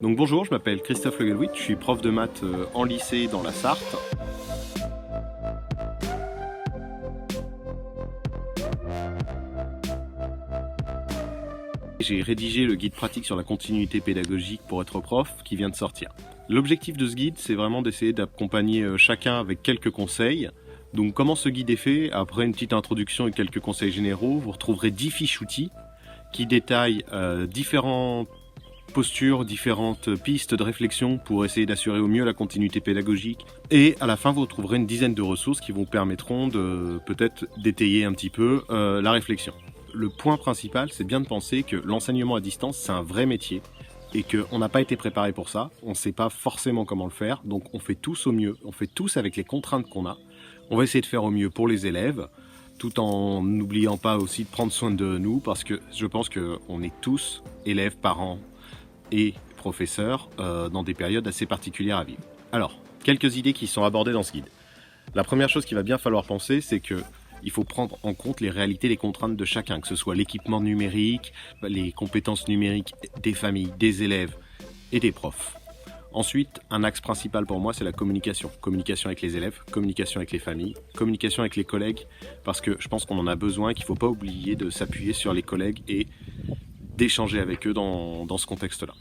Donc bonjour, je m'appelle Christophe Le Gallwit, je suis prof de maths en lycée dans la Sarthe. J'ai rédigé le guide pratique sur la continuité pédagogique pour être prof qui vient de sortir. L'objectif de ce guide, c'est vraiment d'essayer d'accompagner chacun avec quelques conseils. Donc comment ce guide est fait? Après une petite introduction et quelques conseils généraux, vous retrouverez 10 fiches outils qui détaillent différentes postures, différentes pistes de réflexion pour essayer d'assurer au mieux la continuité pédagogique. Et à la fin, vous retrouverez une dizaine de ressources qui vous permettront de peut-être d'étayer un petit peu la réflexion. Le point principal, c'est bien de penser que l'enseignement à distance, c'est un vrai métier et qu'on n'a pas été préparé pour ça, on ne sait pas forcément comment le faire, donc on fait tous au mieux, on fait tous avec les contraintes qu'on a. On va essayer de faire au mieux pour les élèves, tout en n'oubliant pas aussi de prendre soin de nous, parce que je pense qu'on est tous élèves, parents et professeurs dans des périodes assez particulières à vivre. Alors, quelques idées qui sont abordées dans ce guide. La première chose qu'il va bien falloir penser, c'est qu'il faut prendre en compte les réalités, les contraintes de chacun, que ce soit l'équipement numérique, les compétences numériques des familles, des élèves et des profs. Ensuite, un axe principal pour moi, c'est la communication. Communication avec les élèves, communication avec les familles, communication avec les collègues, parce que je pense qu'on en a besoin et qu'il ne faut pas oublier de s'appuyer sur les collègues et d'échanger avec eux dans ce contexte-là.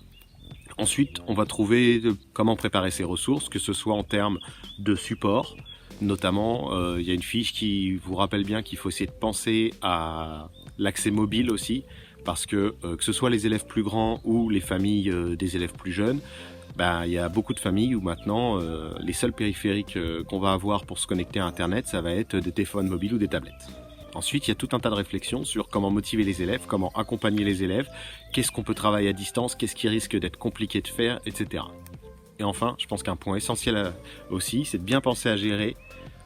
Ensuite, on va trouver comment préparer ces ressources, que ce soit en termes de support. Notamment, il y a une fiche qui vous rappelle bien qu'il faut essayer de penser à l'accès mobile aussi, parce que ce soit les élèves plus grands ou les familles des élèves plus jeunes, il y a beaucoup de familles où maintenant les seuls périphériques qu'on va avoir pour se connecter à Internet, ça va être des téléphones mobiles ou des tablettes. Ensuite, il y a tout un tas de réflexions sur comment motiver les élèves, comment accompagner les élèves, qu'est-ce qu'on peut travailler à distance, qu'est-ce qui risque d'être compliqué de faire, etc. Et enfin, je pense qu'un point essentiel aussi, c'est de bien penser à gérer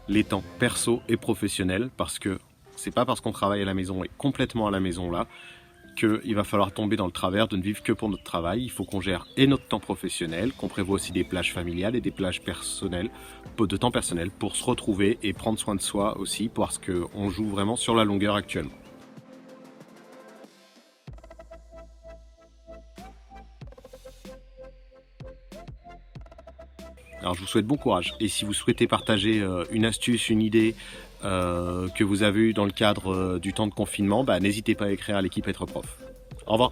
les temps perso et professionnels, parce que c'est pas parce qu'on travaille à la maison et complètement à la maison là qu'il va falloir tomber dans le travers de ne vivre que pour notre travail. Il faut qu'on gère et notre temps professionnel, qu'on prévoit aussi des plages familiales et des plages personnelles, de temps personnel pour se retrouver et prendre soin de soi aussi, parce qu'on joue vraiment sur la longueur actuellement. Alors je vous souhaite bon courage, et si vous souhaitez partager une astuce, une idée que vous avez eue dans le cadre du temps de confinement, n'hésitez pas à écrire à l'équipe Être Prof. Au revoir.